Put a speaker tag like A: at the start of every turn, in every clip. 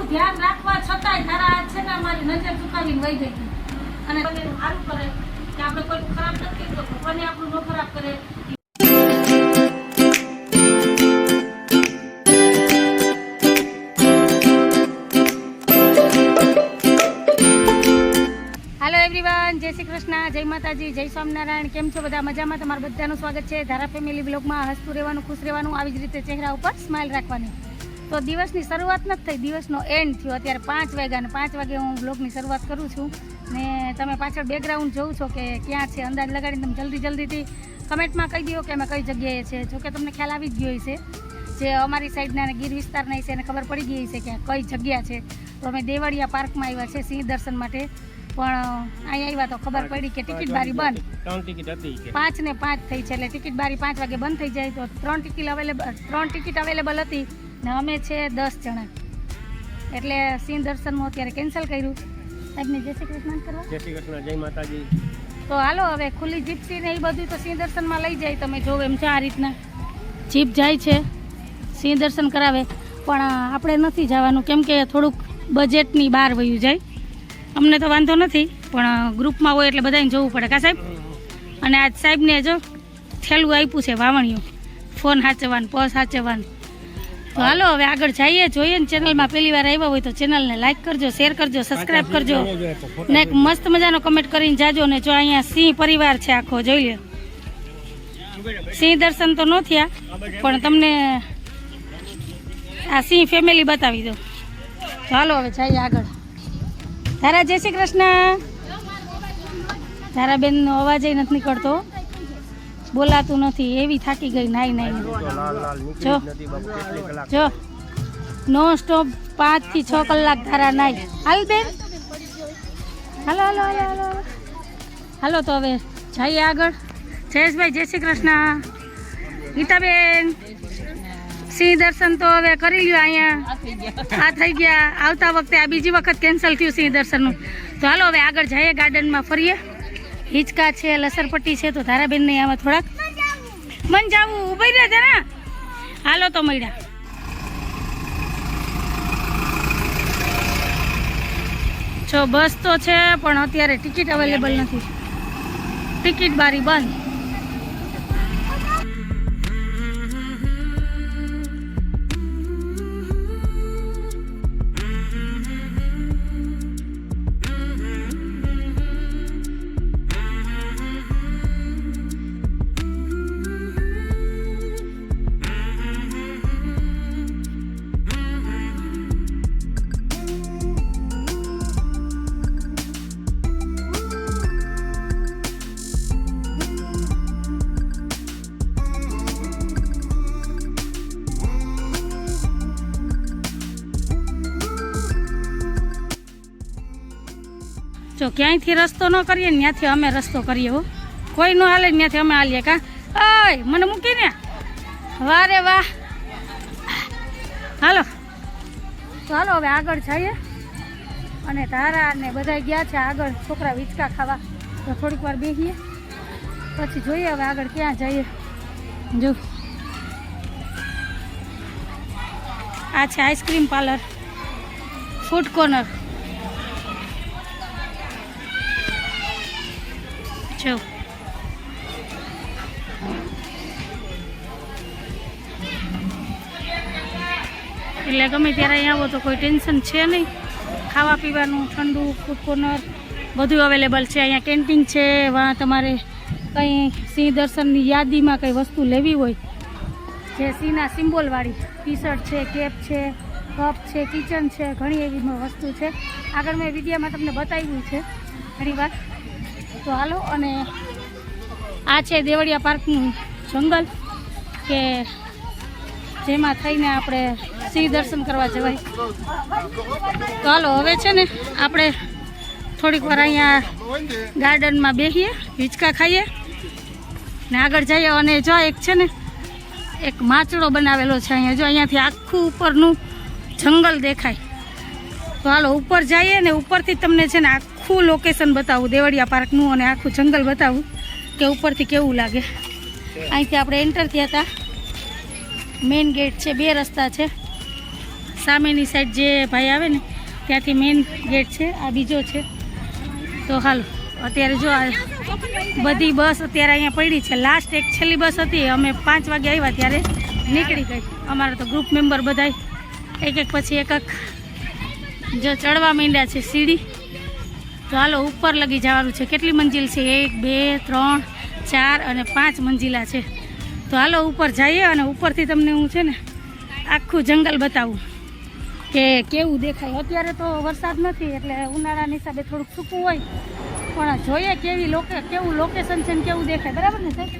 A: ધ્યાન રાખવા છતાંય તારા છે ને અમારી નજર ચૂકાવીને વહી ગઈ હતી. અને સારું કરે કે આપણે કોઈ ખરાબ નથી કરતો, ભગવાન આપણું ન ખરાબ કરે. હેલો એવરીવન, જય શ્રી કૃષ્ણ, જય માતાજી, જય સ્વામિનારાયણ. કેમ છો બધા? મજામાં? તમારું બધાનું સ્વાગત છે ધારા ફેમિલી બ્લોગમાં. હસતું રહેવાનું, ખુશ રહેવાનું, આવી જ રીતે ચહેરા ઉપર સ્માઇલ રાખવાની. તો દિવસની શરૂઆત નથી થઈ, દિવસનો એન્ડ થયો. અત્યારે 5 વાગ્યા અને 5 વાગે હું બ્લોગની શરૂઆત કરું છું. ને તમે પાછળ બેકગ્રાઉન્ડ જોઉં છો કે ક્યાં છે, અંદાજ લગાડીને તમે જલ્દીથી કમેન્ટમાં કહી દો કે અમે કઈ જગ્યાએ છે. જોકે તમને ખ્યાલ આવી જ ગયો છે, જે અમારી સાઈડના ગીર વિસ્તારના છે એને ખબર પડી ગઈ છે કે કઈ જગ્યા છે. તો અમે દેવળિયા પાર્કમાં આવ્યા છે સિંહ દર્શન માટે. પણ અહીંયા આવ્યા તો ખબર પડી કે ટિકિટ બારી બંધ.
B: 3 ટિકિટ હતી,
A: 5 ને 5 થઈ છે, એટલે ટિકિટ બારી 5 વાગે બંધ થઈ જાય. તો 3 ટિકિટ અવેલેબલ હતી ને અમે છે 10 જણા, એટલે સિંહ દર્શનનું અત્યારે કેન્સલ કર્યું. સાહેબને જય શ્રી કૃષ્ણ કરવા.
B: જય શ્રી કૃષ્ણ, જય માતાજી.
A: તો હાલો હવે ખુલ્લી જીપ્સી ને એ બધું તો સિંહ દર્શનમાં લઈ જાય. તમે જોવો એમ છે, આ રીતના જીપ જાય છે સિંહ દર્શન કરાવે. પણ આપણે નથી જવાનું, કેમ કે થોડુંક બજેટની બહાર વયું જાય. અમને તો વાંધો નથી, પણ ગ્રુપમાં હોય એટલે બધાને જોવું પડે કા સાહેબ. અને આજ સાહેબને જો થેલું આપ્યું છે વાવણીયું, ફોન સાચવવાનું, પર્સ સાચવવાનું. તો હાલો હવે આગળ જઈએ, જોઈએ ને. ચેનલમાં પહેલી વાર આવ્યા હોય તો ચેનલને લાઈક કરજો, શેર કરજો, સબસ્ક્રાઈબ કરજો ને એક મસ્ત મજાનો કમેન્ટ કરીને જાજો. ને જો અહીંયા સિંહ પરિવાર છે આખો, જોઈ લે. સિંહ દર્શન તો ન થયા, પણ તમને આ સિંહ ફેમિલી બતાવી દો. ચાલો હવે જઈએ આગળ. ધારા જય શ્રી કૃષ્ણ. ધારાબેનનો અવાજ નથી નીકળતો, બોલાતું નથી, એવી થાકી ગઈ નાઈ. જો નો સ્ટોપ 5 થી 6 કલાક ધારા નાઈ. હાલ બેન, હાલો હાલો હાલો હાલો હાલો. તો હવે જઈએ આગળ. જયેશભાઈ જય શ્રી કૃષ્ણ. ગીતાબેન સિંહ દર્શન તો હવે કરી લ્યો. અહીંયા આ થઈ ગયા. આવતા વખતે આ બીજી વખત કેન્સલ થયું સિંહ દર્શનનું. તો હાલો હવે આગળ જઈએ, ગાર્ડનમાં ફરીએ. હિંચકા છે, લસરપટ્ટી છે, તો ધારાબેનને આમાં થોડાક મન જાવું ઉભી રહે જરા. હાલો તો મળ્યા. જો બસ તો છે, પણ અત્યારે ટિકિટ અવેલેબલ નથી, ટિકિટ બારી બંધ. જો ક્યાંયથી રસ્તો ન કરીએ ને ત્યાંથી અમે રસ્તો કરીએ. હો, કોઈ ન હાલે ને ત્યાંથી અમે હાલીએ. કા ઓય મને મૂકીને, વાહ રે વાહ. હાલો તો હાલો હવે આગળ જઈએ. અને ધારા ને બધા ગયા છે આગળ, છોકરા હિંચકા ખાવા. તો થોડીક વાર બેસીએ, પછી જોઈએ હવે આગળ ક્યાં જઈએ. જો આ છે આઈસ્ક્રીમ પાર્લર, ફૂડ કોર્નર. જો એટલે ગમે ત્યારે અહીંયા આવો તો કોઈ ટેન્શન છે નહીં. ખાવા પીવાનું, ઠંડુ, ફૂડ કોર્નર બધું અવેલેબલ છે. અહીંયા કેન્ટીન છે. વાં તમારે કંઈ સિંહ દર્શનની યાદીમાં કંઈ વસ્તુ લેવી હોય, જે સિંહના સિમ્બોલવાળી ટી શર્ટ છે, કેપ છે, કપ છે, કિચન છે, ઘણી એવી વસ્તુ છે. આગળ મેં વિડીયોમાં તમને બતાવ્યું છે ઘણી વાર. તો હાલો. અને આ છે દેવળિયા પાર્કનું જંગલ, કે જેમાં થઈને આપણે સિંહ દર્શન કરવા જવાય. તો હાલો હવે છે ને આપણે થોડીક વાર અહીંયા ગાર્ડનમાં બેસીએ, હિંચકા ખાઈએ ને આગળ જઈએ. અને જો એક છે ને એક માચડો બનાવેલો છે અહીંયા. જો અહીંયાથી આખું ઉપરનું જંગલ દેખાય. તો હાલો ઉપર જઈએ ને ઉપરથી તમને છે ને આખું લોકેશન બતાવું દેવળિયા પાર્કનું, અને આખું જંગલ બતાવું કે ઉપરથી કેવું લાગે. અહીંથી આપણે એન્ટર થયા હતા, મેઇન ગેટ છે, 2 રસ્તા છે. સામેની સાઈડ જે ભાઈ આવે ને ત્યાંથી મેઇન ગેટ છે, આ બીજો છે. તો હાલો અત્યારે જો આ બધી બસ અત્યારે અહીંયા પડી છે. લાસ્ટ એક છેલ્લી બસ હતી, અમે 5 વાગે આવ્યા ત્યારે નીકળી ગઈ. અમારા તો ગ્રુપ મેમ્બર બધા એક એક પછી એક જો ચડવા માંડ્યા છે સીડી. તો હાલો ઉપર લગી જવાનું છે. કેટલી મંજિલ છે? 1 2 3 4 અને 5 મંજિલા છે. તો હાલો ઉપર જઈએ અને ઉપરથી તમને હું છે ને આખું જંગલ બતાવું કે કેવું દેખાય. અત્યારે તો વરસાદ નથી એટલે ઉનાળાના હિસાબે થોડુંક સૂકું હોય, પણ જોઈએ કેવું લોકેશન છે ને કેવું દેખાય. બરાબર ને સાહેબ?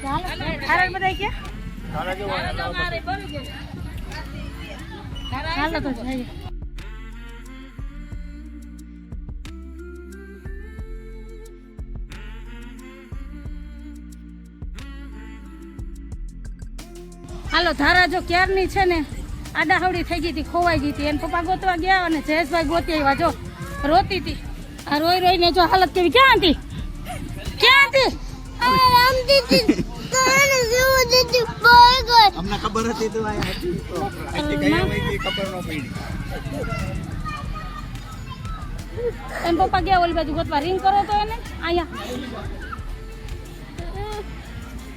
A: હાલો ખારા બધા ક્યાં? હાલો તો જઈએ. હાલો ધારા જો ક્યારની છે ને આડાહવડી થઈ ગઈ હતી, ખોવાઈ ગઈ હતી. એને પપ્પા ગોતવા ગયા અને જયેશભાઈ ગોતી આવ્યા. જો રોતી હતી. આ રોઈ રોઈને જો હાલત કેવી. ક્યાં હતી? ક્યાં હતી?
C: અમને ખબર હતી તો આયા હતી તો અહીંથી ગયા વયથી ખબર ન પડી.
A: એમ પપ્પા ગયા ઓલી બાજુ ગોતવા. રિંગ કરો તો એને અહીંયા.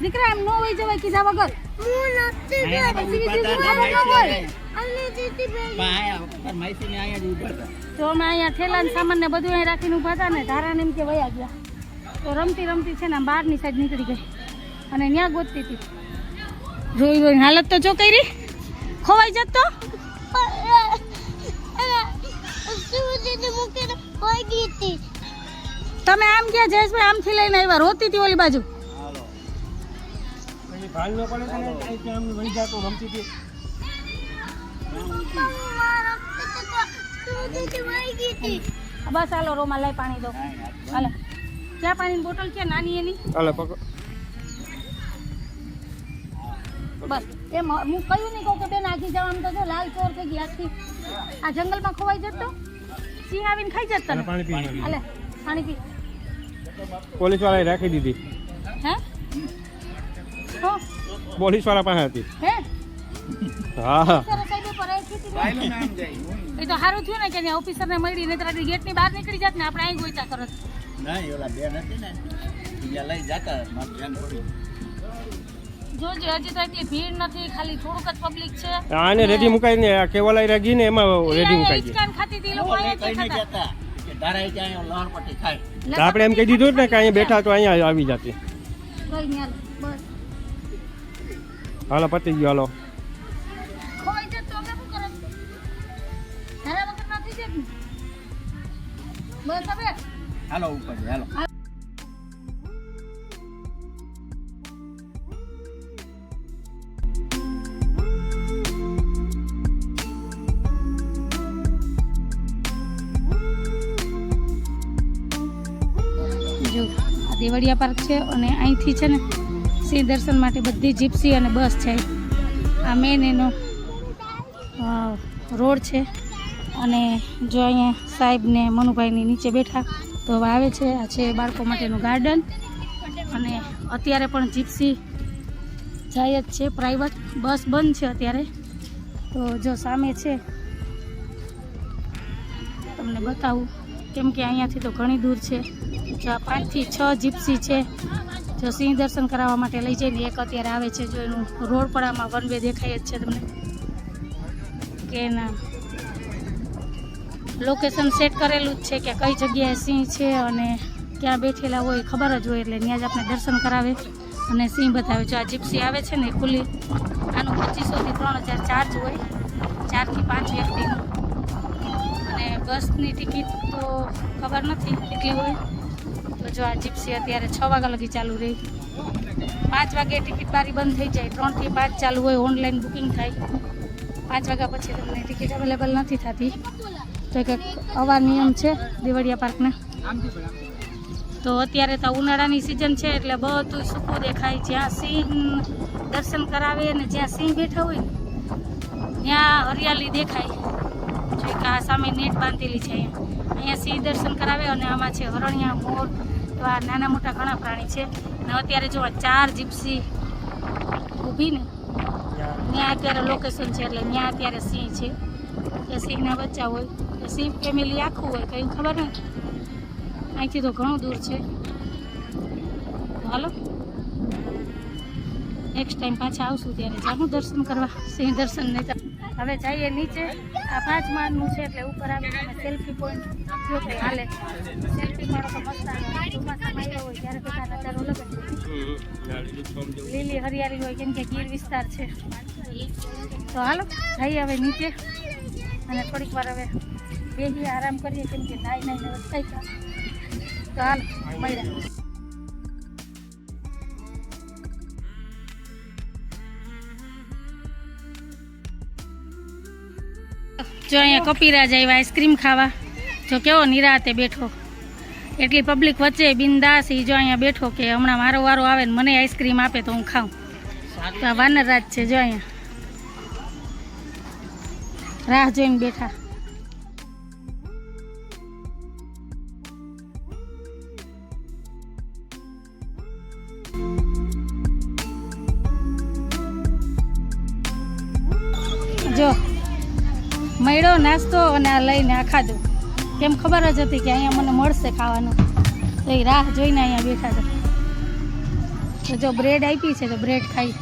A: દીકરા એમ ન હોય જવાય કીધા વગર. તો અમે અહીંયા થેલા ને સામાન ને બધું અહીં રાખીને ઉભા હતા ને ધારાને એમ કે વયા ગયા. તો રમતી રમતી છે ને બહારની સાઈડ નીકળી ગઈ અને ત્યાં ગોતતી હતી. રોઈ રોઈને હાલત તો જો કરી. ખોવાઈ જત તો તમે આમ ગયા જયેશભાઈ આમથી લઈને આવ્યા. રોતી હતી ઓલી બાજુ.
B: ભાગ ન પડે છે ને અહીંથી આમ વહી જાતો રમતી હતી.
A: બસ હાલો રોમાં લઈ પાણી દો. હાલો ક્યાં પાણીની બોટલ છે નાની એની?
B: હાલે પકડો.
A: બસ એમ હું કયું નહીં કહું કે બેન આગી જવાનું તો જો લાલ ચોર થઈ ગઈ આખી. આ જંગલમાં ખોવાઈ જતો સિંહ આવીને ખાઈ જતો ને.
B: પાણી પી.
A: હાલે પાણી પી.
B: પોલીસ વાળાએ રાખી દીધી.
A: હે હો
B: પોલીસ વાળા પાસે હતી.
A: હે
B: હા
A: સાઈડ ઉપર એ તો સારું થયું ને કે ત્યાં ઓફિસરને મળી ને તારી ગેટની બહાર નીકળી જાત ને આપણે અહીં ગોઈતા તરત.
C: નહીં ઓલા બેન હતી ને ત્યાં લઈ જતા મારું ધ્યાન પડ્યું.
A: જોજો હજી તો એટલી ભીડ નથી, ખાલી થોડુંક જ પબ્લિક છે.
B: આને રેડી મુકાઈને આ કેવલાઈ રાગી ને એમાં રેડી મુકાઈ ગઈ.
A: હિચકાન ખાતી હતી લોકો અહીંયા
C: કઈ નહીં
A: ખાતા.
C: જતા કે ધારાઈ ત્યાં લહર પટ્ટી થાય.
B: તો આપણે એમ કહી દીધું ને કે અહીંયા બેઠા તો અહીંયા આવી જતી.
A: કઈ નહીં હાલો બસ.
B: હાલો પતી ગયો. હાલો
A: ખોવાઈ જતો અમે શું કરે? ધારા વગર નથી જત ને. બસ હવે
C: હાલો ઉપર હાલો.
A: જો આ દેવળિયા પાર્ક છે અને અહીંથી છે ને સિંહ દર્શન માટે બધી જીપ્સી અને બસ છે. આ મેન એનો રોડ છે અને જો અહીંયા સાહેબ ને મનુભાઈની નીચે બેઠા તો હવે આવે છે. આ છે બાળકો માટેનું ગાર્ડન અને અત્યારે પણ જીપ્સી જાય જ છે. પ્રાઇવેટ બસ બંધ છે અત્યારે. તો જો સામે છે તમને બતાવું કેમ કે અહીંયાથી તો ઘણી દૂર છે. જો આ 5 થી 6 જીપ્સી છે. જો સિંહ દર્શન કરાવવા માટે લઈ જઈને એક અત્યારે આવે છે. જો એનું રોડ પર આમાં વન વે દેખાય જ છે તમને કે ના લોકેશન સેટ કરેલું જ છે કે કઈ જગ્યાએ સિંહ છે અને ક્યાં બેઠેલા હોય ખબર જ હોય એટલે ત્યાં જ આપણે દર્શન કરાવે અને સિંહ બતાવે. જો આ જીપ્સી આવે છે ને ખુલ્લી આનું 2500 થી 3000 ચાર્જ હોય 4 થી 5 વ્યક્તિનું. અને બસની ટિકિટ તો ખબર નથી કેટલી હોય. તો જો આ જીપ્સી અત્યારે 6 વાગ્યા લગી ચાલુ રહી. 5 વાગે ટિકિટ બારી બંધ થઈ જાય. 3 થી 5 ચાલુ હોય. ઓનલાઈન બુકિંગ થાય. 5 વાગ્યા પછી તમને ટિકિટ અવેલેબલ નથી થતી. તો એક અવાર નિયમ છે દેવળિયા પાર્કના. તો અત્યારે તો ઉનાળાની સિઝન છે એટલે બધું સૂકું દેખાય. જ્યાં સિંહ દર્શન કરાવે ને જ્યાં સિંહ બેઠા હોય ને ત્યાં હરિયાળી દેખાય. જો કે આ સામે નેટ બાંધેલી છે. અહીંયા સિંહ દર્શન કરાવે અને આમાં છે હરણિયા, મોર, તો આ નાના મોટા ઘણા પ્રાણી છે. અને અત્યારે જો 4 જીપ્સી ઊભી ને ત્યાં અત્યારે લોકેશન છે એટલે ત્યાં અત્યારે સિંહ છે એ સિંહના બચ્ચા હોય એ સિંહ ફેમિલી આખું હોય કંઈ ખબર ને અહીંથી તો ઘણું દૂર છે. હાલો નેક્સ્ટ ટાઈમ પાછા આવશું ત્યારે જાનું દર્શન કરવા સિંહ દર્શન નહીં તો હવે જઈએ નીચે. આ 5 માળનું છે એટલે ઉપર આવી તમે સેલ્ફી પોઈન્ટ જો કે હાલે સેલ્ફી પાડો તો મસ્ત આવે. ચોમાસામાં આવ્યા હોય ત્યારે બધા નજારો લગે લીલી હરિયાળી હોય કેમ કે ગીર વિસ્તાર છે. તો હાલો જઈએ હવે નીચે અને થોડીક વાર હવે બેસીએ આરામ કરીએ કેમ કે નાઈ નાઈને થઈ ગયા. તો હાલ મળ્યા. જો અહીંયા કપિરાજ આવ્યા આઈસ્ક્રીમ ખાવા. જો કેવો નિરાતે બેઠો એટલી પબ્લિક વચ્ચે બિંદાસ ઈ જો અહીંયા બેઠો કે હમણાં મારો વારો આવે ને મને આઈસ્ક્રીમ આપે તો હું ખાઉં. તો આ વાનરરાજ છે જો અહીંયા રાહ જોઈને બેઠા. જો મળ્યો નાસ્તો અને આ લઈને આ ખાધું. કેમ ખબર જ હતી કે અહીંયા મને મળશે ખાવાનું તો એ રાહ જોઈને અહીંયા બેઠા હતા. તો જો બ્રેડ આપી છે તો બ્રેડ ખાઈ.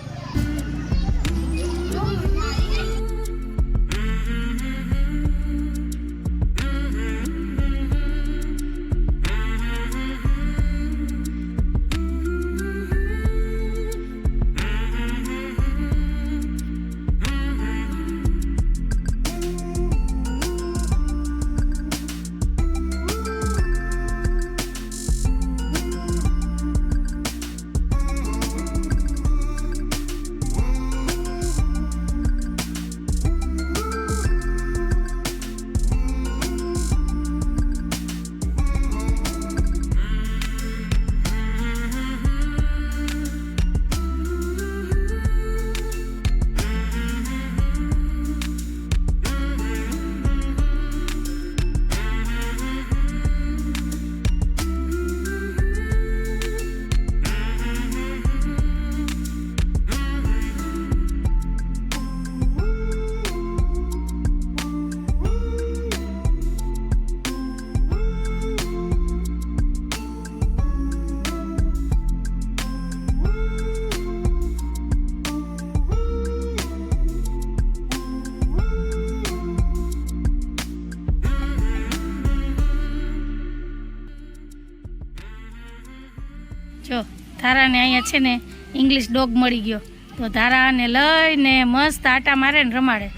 A: જો ધારાને અહીંયા છે ને ઇંગ્લિશ ડોગ મળી ગયો તો ધારાને લઈને મસ્ત આટા મારે ને રમાડે.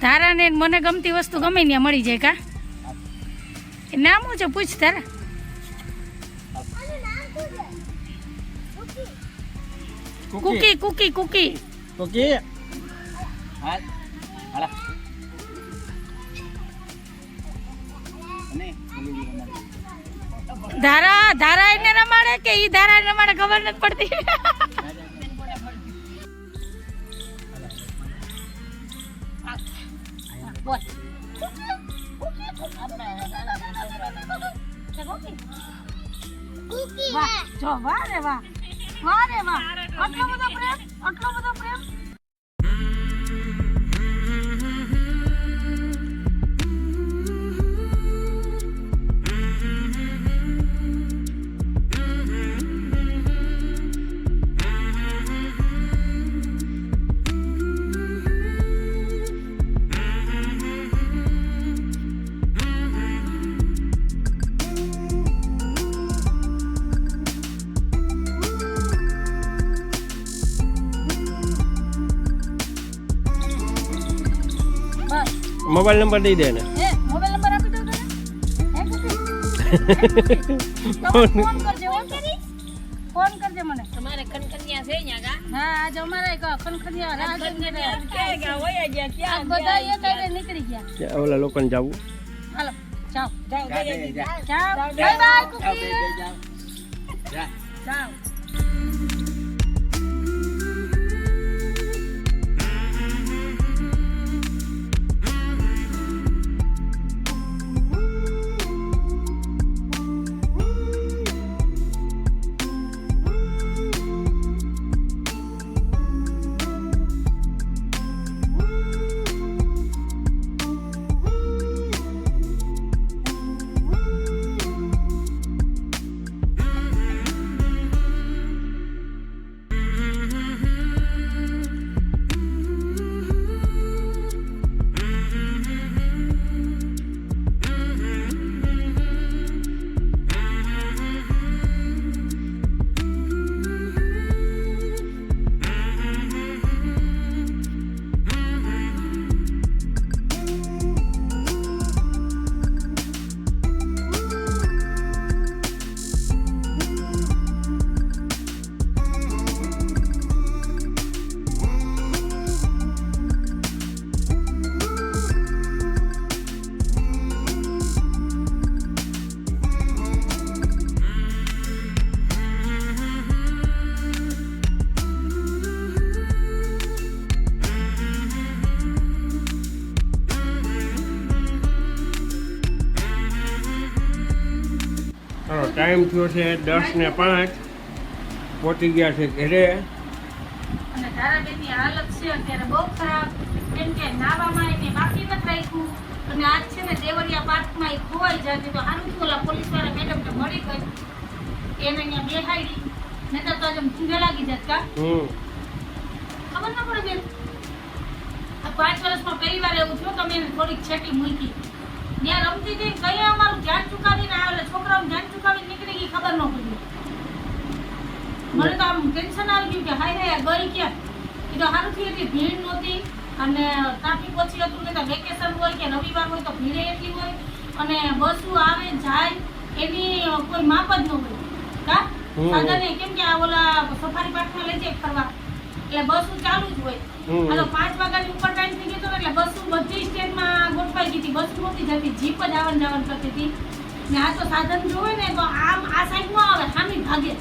A: ધારાને મને ગમતી વસ્તુ ગમે ત્યાં મળી જાય કા. એ નામ શું છે પૂછ ધારા. કુકી કુકી કુકી
C: ઓકે હા હાલા અને
A: ધારા ધારા એને રમાડે કે ઈ ધારા રમાડે ખબર નથી પડતી. વાહ જો વાહ રે વાહ વાહ રે વાહ આટલો બધો પ્રેમ આટલો બધો પ્રેમ.
B: મોબાઈલ નંબર દઈ દે ને.
A: મોબાઈલ નંબર આપી દઉં તને. ફોન કરજે ફોન કરજે મને. તમારે ખનખનિયા છે અહીંયા કા? હા આજે અમારે ખનખનિયા રાહ જોઈને કે હોય ગયા ક્યાં બધા એક આઈને નીકળી ગયા.
B: ઓલા લોકોને જાવું.
A: હાલો જાઓ જાઓ જાઓ બાય બાય કુકી
C: જા
A: જાઓ.
B: ટાઈમ થયો છે 10:05 પહોંચી ગયા છે ઘરે.
A: અને ધારાબેનની હાલત છે અત્યારે બહુ ખરાબ, કેમ કે નાવામાં એને બાકી નથી રાખ્યું. અને આજ છે ને દેવરિયા પાર્કમાં એ ખોવાઈ જતી તો સારું થયું ઓલા પોલીસવાળા મેડમને મળી ગઈ, એને અહીંયા બેહાડી, નહીંતર તો આજે ઊંઘે લાગી જાત કા. ખબર ન પડે બેન, આ 5 વર્ષમાં પહેલી વાર એવું થયું તમે એને થોડીક છેટી મૂકી ત્યાં રમતી હતી, કઈ અમારું ધ્યાન ચુકાવીને આવે છોકરાઓનું ધ્યાન ચુકાવીને નીકળી ગઈ, ખબર ન પડી. મને તો આમ ટેન્શન આવી ગયું કે હાય હાય ગઈ ક્યાં. એ તો સારું થયું એટલી ભીડ નહોતી અને ટ્રાફિક ઓછી હતું, ને તો વેકેશન હોય કે રવિવાર હોય તો ભીડે એટલી હોય અને બસો આવે જાય એની કોઈ માપ જ ન હોય કા સાધને. કેમ કે આ ઓલા સફારી પાર્કમાં લઈ જાય ફરવા એટલે બસો ચાલુ જ હોય. આ તો 5 વાગ્યાની ઉપર ટાઈમ થઈ ગયો ને એટલે બસો બધી સ્ટેન્ડમાં ગોઠવાઈ ગઈ હતી, બસ નહોતી જતી, જીપ જ આવન જાવન કરતી હતી. ને આ તો સાધન જોવે ને તો આમ આ સાઈડ ન આવે, સામી ભાગે,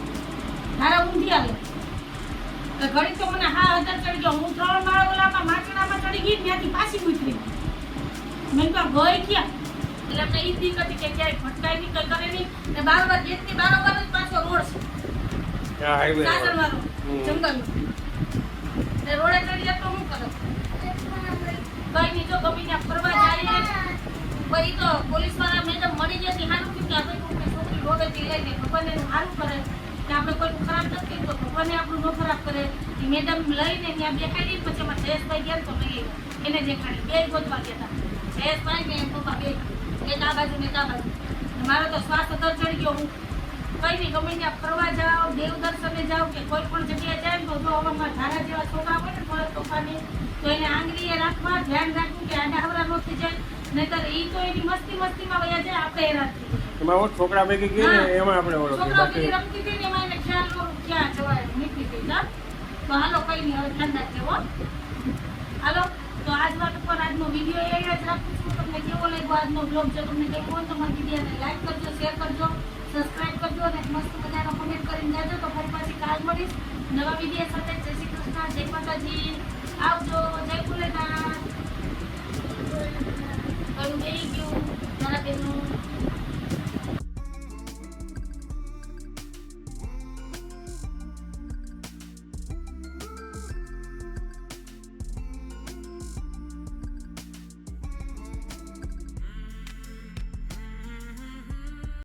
A: ધારા ઊંધી આવે. ઘડી તો મને હા હજાર ચડી ગયો, હું 3 માળા ઓલામાં માચડામાં ચડી ગઈ, ત્યાંથી પાછી ઉતરી. મેં કહ્યું ગઈ ક્યાં, એટલે અમને ઈ દીક હતી કે ક્યાંય ભટકાય નહીં, કઈ કરે નહીં. ને બારોબાર ગેટની બારોબાર જ પાછો રોડ છે, સાસણવાળો જંગલનો. રોડે ચડી જાય તો હું કરું કઈ નહીં, જો ગમી ત્યાં ફરવા જાય પછી તો પોલીસ વાળા મેડમ મળી જતી સારું થયું કે આપણે કોઈ છોકરી રોડેથી લઈને ભગવાન એનું સારું કરે કે આપણે કોઈનું ખરાબ નથી કર્યું તો ભગવાને આપણું ન ખરાબ કરે. એ મેડમ લઈને ત્યાં દેખાડી, પછી એમાં જયેશભાઈ ગયા તો લઈ એને દેખાડી, બે ગોતવા ગયા હતા જયેશભાઈ ને એમ પપ્પા બે, એક આ બાજુ ને એક આ બાજુ. મારો તો શ્વાસ અદર ચડી ગયો. હું કઈ નહીં ગમે ત્યાં ફરવા જાઓ, દેવ દર્શને જાઓ કે કોઈ પણ જગ્યાએ જાય ને તો જો આમાં ધારા જેવા છોકરા હોય ને થોડા તોફાની તો એને આંગળીએ રાખવા, ધ્યાન રાખવું કે આડા હવરા ન થઈ જાય, નહીતર એ તો એની મસ્તીમાં વયા જાય, આપણે હેરાન થઈ જાય.
B: એમાં છોકરા ભેગી ગઈ ને એમાં આપણે
A: છોકરાઓ ભેગી રમતી હતી ને એમાં એને ખ્યાલ ન ક્યાં જવાય નીકળી ગઈ. તો હાલો કઈ નહીં, હવે ધ્યાન રાખજો હો. હાલો તો આજ વાત ઉપર આજનો વિડીયો એ જ રાખું છું. તમને કેવો લાગ્યો આજનો બ્લોગ? જો તમને કેવું હોય તો મારી વિડીયોને લાઈક કરજો, શેર કરજો, સબસ્ક્રાઇબ કરજો અને મસ્ત મજાનો કમેન્ટ કરીને જાજો. તો ફરી પાછી કાલ મળીશ નવા વિડીયો સાથે. જય શ્રી કૃષ્ણ, જય માતાજી, આવજો, જય ભોલેનાથ. કયું બેહી ગયું તારા બેનનું